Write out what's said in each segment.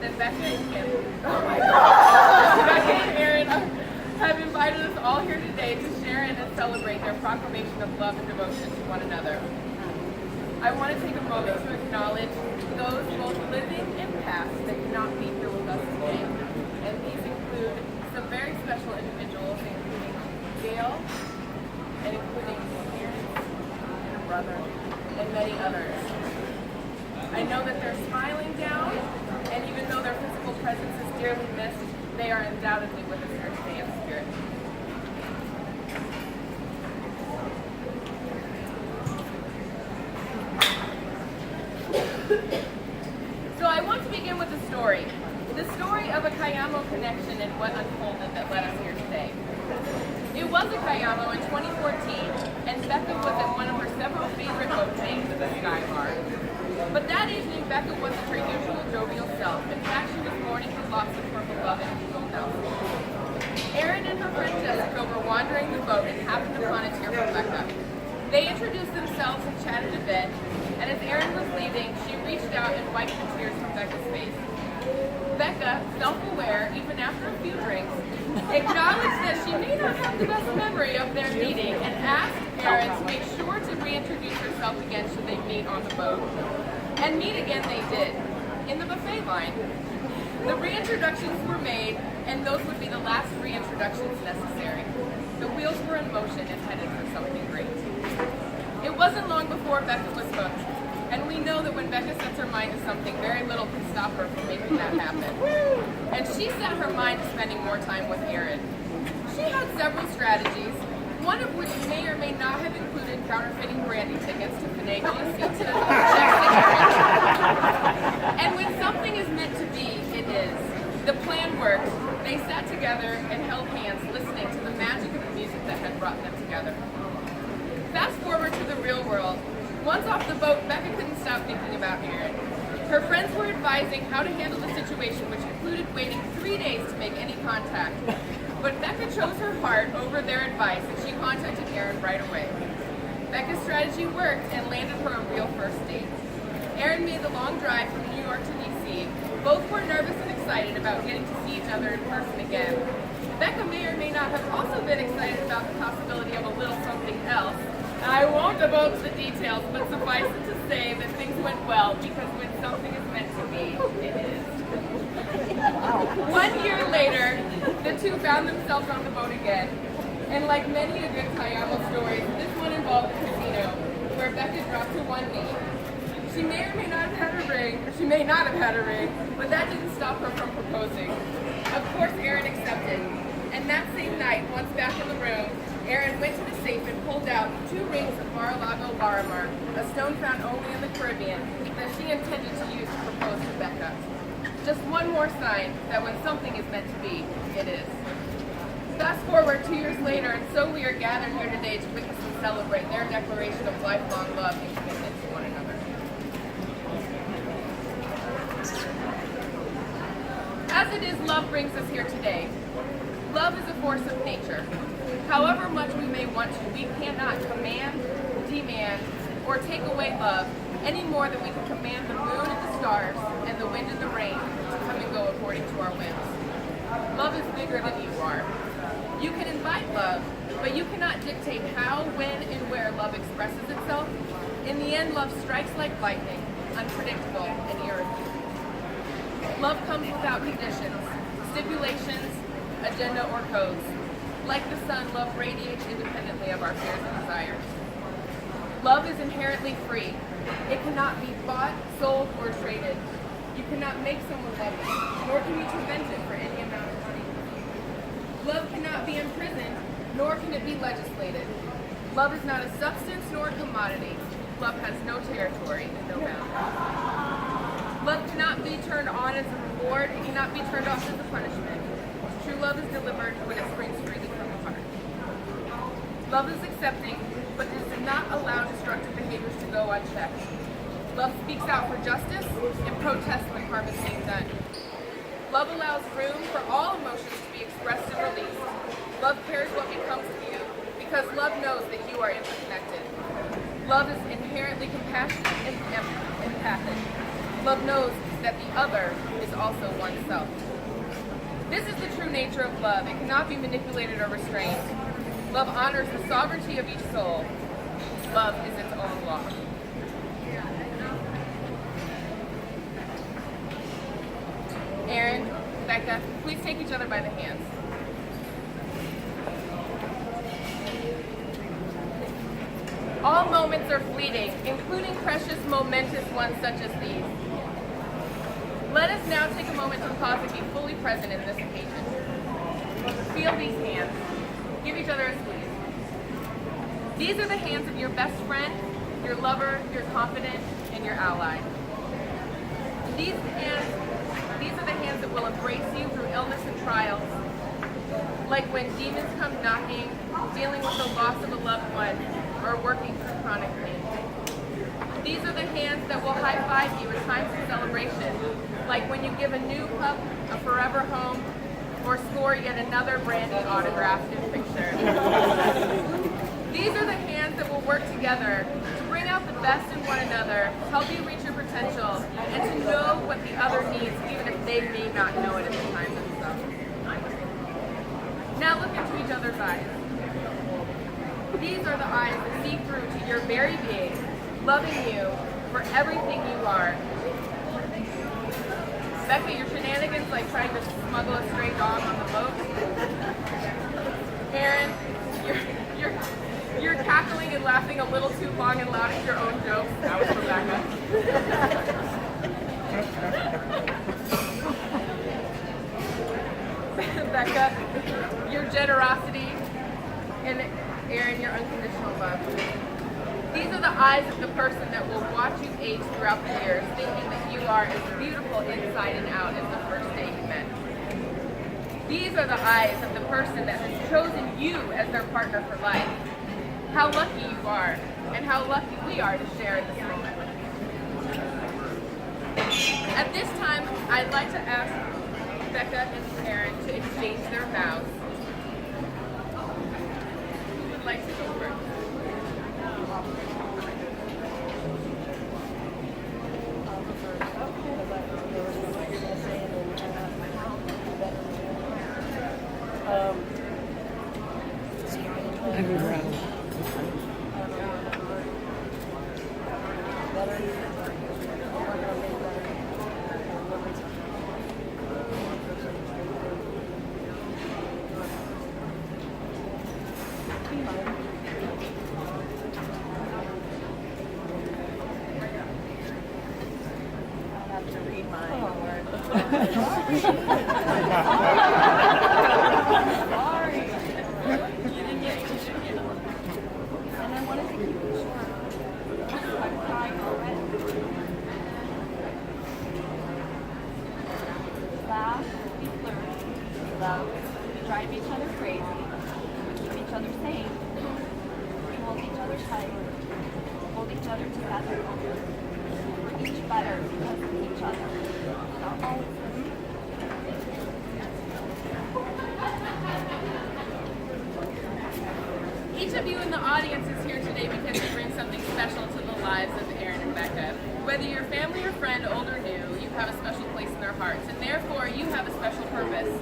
And Becca and Aaron have invited us all here today to share in and celebrate their proclamation of love and devotion to one another. I want to take a moment to acknowledge those both living and past that cannot be here with us today. And these include some very special individuals, including Gail, and including Aaron, and her brother, and many others. I know that they're smiling down, and even though their physical presence is dearly missed, they are undoubtedly with us here today in spirit. So I want to begin with a story. The story of a cayamo connection and what unfolded that led us here today. It was a cayamo in 2014, and Becca was at one of her several favorite boat days at the Sky Bar. But that evening, Becca wasn't her usual jovial self. In fact, she was mourning the loss of her beloved Eagle Nelson. Erin and her friend Jessica were wandering the boat and happened upon a tear from Becca. They introduced themselves and chatted a bit, and as Erin was leaving, she reached out and wiped the tears from Becca's face. Becca, self-aware, even after a few drinks, acknowledged that she may not have the best memory of their meeting and asked Erin to make sure to reintroduce herself again should they meet on the boat. And meet again they did, in the buffet line. The reintroductions were made, and those would be the last reintroductions necessary. The wheels were in motion and headed for something great. It wasn't long before Becca was hooked, and we know that when Becca sets her mind to something, very little can stop her from making that happen. And she set her mind to spending more time with Erin. She had several strategies, one of which may or may not have included counterfeiting brandy tickets to finagle a seat to the next to Erin. And when something is meant to be, it is. The plan worked. They sat together and held hands, listening to the magic of the music that had brought them together. Fast forward to the real world. Once off the boat, Becca couldn't stop thinking about Erin. Her friends were advising how to handle the situation, which included waiting 3 days to make any contact. But Becca chose her heart over their advice, and she contacted Erin right away. Becca's strategy worked and landed her a real first date. Erin made the long drive from New York to D.C. Both were nervous and excited about getting to see each other in person again. Becca may or may not have also been excited about the possibility of a little something else. I won't divulge the details, but suffice it to say that things went well, because when something is meant to be, it is. 1 year later, the two found themselves on the boat again. And like many a good cayamo story, this one involved a casino, where Becca dropped to one knee. She may or may not have had a ring, or she may not have had a ring, but that didn't stop her from proposing. Of course, Erin accepted. And that same night, once back in the room, Erin went to the safe and pulled out 2 rings of Mar-a-Lago Larimar, a stone found only in the Caribbean, that she intended to use to propose to Becca. Just one more sign that when something is meant to be, it is. Fast forward 2 years later, and so we are gathered here today to witness and celebrate their declaration of lifelong love and commitment to one another. As it is, love brings us here today. Love is a force of nature. However much we may want to, we cannot command, demand, or take away love any more than we can command the moon and the stars and the wind and the rain to come and go according to our whims. Love is bigger than you are. You can invite love, but you cannot dictate how, when, and where love expresses itself. In the end, love strikes like lightning, unpredictable and irrefutable. Love comes without conditions, stipulations, agenda, or codes. Like the sun, love radiates independently of our fears and desires. Love is inherently free. It cannot be bought, sold, or traded. You cannot make someone love you, nor can you prevent it for any amount of money. Love cannot be imprisoned, nor can it be legislated. Love is not a substance nor a commodity. Love has no territory and no boundaries. Love cannot be turned on as a reward. It cannot be turned off as a punishment. True love is delivered when it springs freely from the heart. Love is accepting, but does not allow destructive behaviors to go unchecked. Love speaks out for justice and protests when harm is being done. Love allows room for all emotions to be expressed and released. Love cares what becomes of you, because love knows that you are interconnected. Love is inherently compassionate and empathic. Love knows that the other is also oneself. This is the true nature of love. It cannot be manipulated or restrained. Love honors the sovereignty of each soul. Love is its own law. Aaron, Becca, please take each other by the hands. All moments are fleeting, including precious, momentous ones such as these. Let us now take a moment to pause and be fully present in this occasion. Feel these hands. Give each other a squeeze. These are the hands of your best friend, your lover, your confidant, and your ally. These are the hands that will embrace you through illness and trials, like when demons come knocking, dealing with the loss of a loved one, or working through chronic pain. These are the hands that will high-five you in times of celebration, like when you give a new pup a forever home, or score yet another Brandy autographed and picture. These are the hands that will work together to bring out the best in one another, help you reach your potential, and to know what the other needs, even if they may not know it at the time themselves. Now look into each other's eyes. These are the eyes that see through to your very being, loving you for everything you are. Becca, your shenanigans like trying to smuggle a stray dog on the boat. Aaron, you're cackling and laughing a little too long and loud at your own jokes. That was from Becca. Becca, your generosity, and Aaron, your unconditional love. These are the eyes of the person that will watch you age throughout the years, thinking that you are as beautiful inside and out as the first day you met. These are the eyes of the person that has chosen you as their partner for life. How lucky you are, and how lucky we are to share in this moment. At this time, I'd like to ask Becca and Aaron to exchange their vows. Who would like to go first? Drive each other crazy, keep each other safe, hold each other tight, hold each other together, we're each better because of each other. Each of you in the audience is here today because you bring something special to the lives of Aaron and Becca. Whether you're family or friend, old or new, you have a special place in their hearts, and therefore you have a special purpose.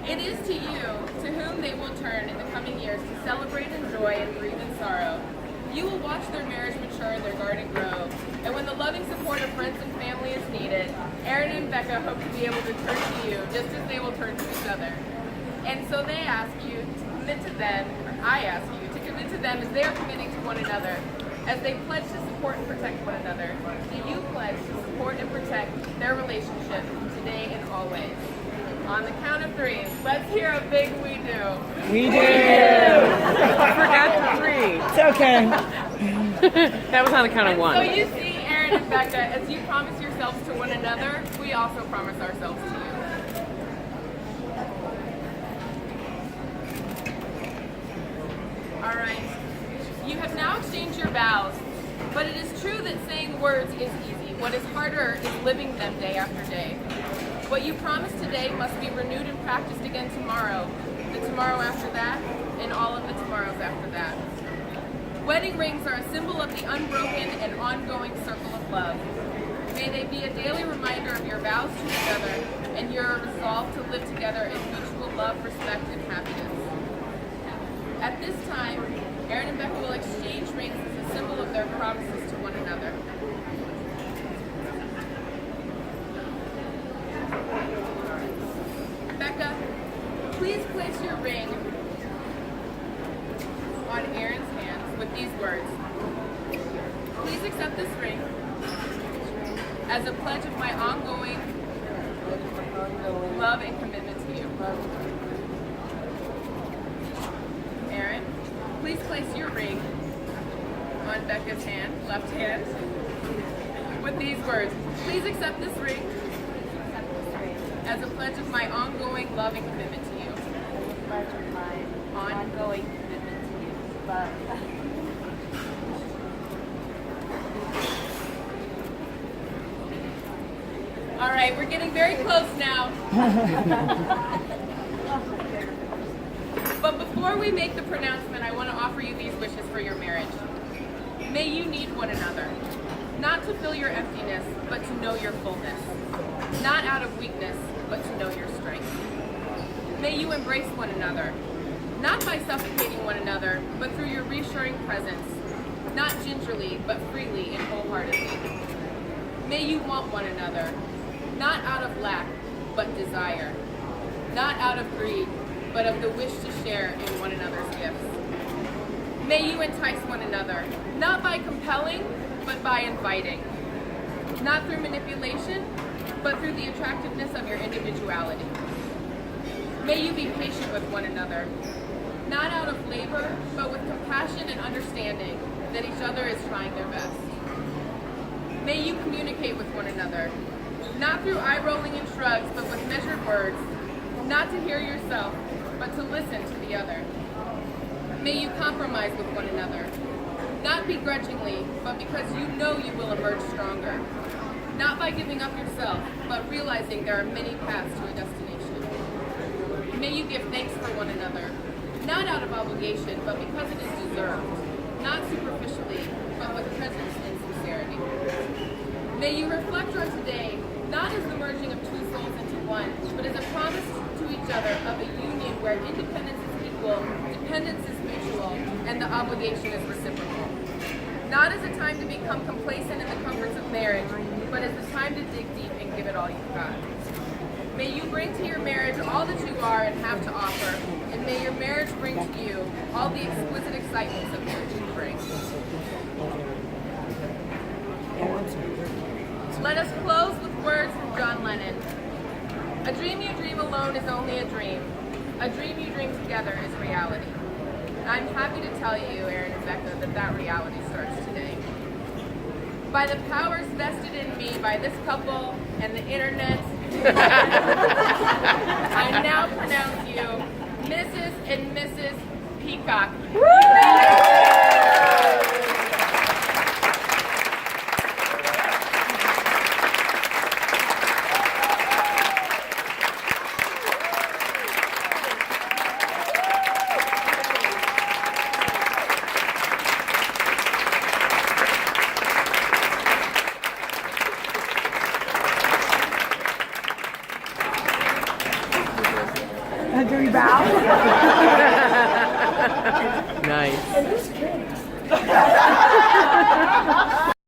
It is to you to whom they will turn in the coming years to celebrate in joy and grieve in sorrow. You will watch their marriage mature and their garden grow, and when the loving support of friends and family is needed, Aaron and Becca hope to be able to turn to you just as they will turn to each other. And so they ask you to commit to them, or I ask you to commit to them as they are committing to one another. As they pledge to support and protect one another, do you pledge to support and protect their relationship today and always? On the count of three, let's hear a big we do. We do. I forgot the three. It's okay. That was on the count of one. So you see, Aaron and Becca, as you promise yourselves to one another, we also promise ourselves to you. All right. You have now exchanged your vows, but it is true that saying words is easy. What is harder is living them day after day. What you promised today must be renewed and practiced again tomorrow, the tomorrow after that, and all of the tomorrows after that. Wedding rings are a symbol of the unbroken and ongoing circle of love. May they be a daily reminder of your vows to each other and your resolve to live together in mutual love, respect, and happiness. At this time, Aaron and Becca will exchange rings as a symbol of their promises to one another. Becca, please place your ring on Aaron's hand with these words. Please accept this ring as a pledge of my ongoing love and commitment to you. Aaron, please place your ring on Becca's hand, left hand, with these words. Please accept this ring as a pledge of my ongoing love and commitment to you. Pledge of my ongoing commitment to you. Love. All right, we're getting very close now. But before we make the pronouncement, I want to offer you these wishes for your marriage. May you need one another, not to fill your emptiness, but to know your fullness. Not out of weakness, but to know your strength. May you embrace one another, not by suffocating one another, but through your reassuring presence, not gingerly, but freely and wholeheartedly. May you want one another, not out of lack, but desire, not out of greed, but of the wish to share in one another's gifts. May you entice one another, not by compelling, but by inviting, not through manipulation, but through the attractiveness of your individuality. May you be patient with one another, not out of labor, but with compassion and understanding that each other is trying their best. May you communicate with one another, not through eye-rolling and shrugs, but with measured words, not to hear yourself, but to listen to the other. May you compromise with one another, not begrudgingly, but because you know you will emerge stronger. Not by giving up yourself, but realizing there are many paths to a destination. May you give thanks for one another, not out of obligation, but because it is deserved, not superficially, but with presence and sincerity. May you reflect on today, not as the merging of two souls into one, but as a promise to each other of a union where independence is equal, dependence is mutual, and the obligation is reciprocal. Not as a time to become complacent in the comforts of marriage, but as a time to dig deep and give it all you've got. May you bring to your marriage all that you are and have to offer, and may your marriage bring to you all the exquisite excitements of marriage can bring. Let us close with words from John Lennon. A dream you dream alone is only a dream. A dream you dream together is reality. I'm happy to tell you, Aaron and Becca, that reality starts today. By the powers vested in me by this couple and the internet, I now pronounce you Mrs. and Mrs. Peacock. Do we bow? Nice.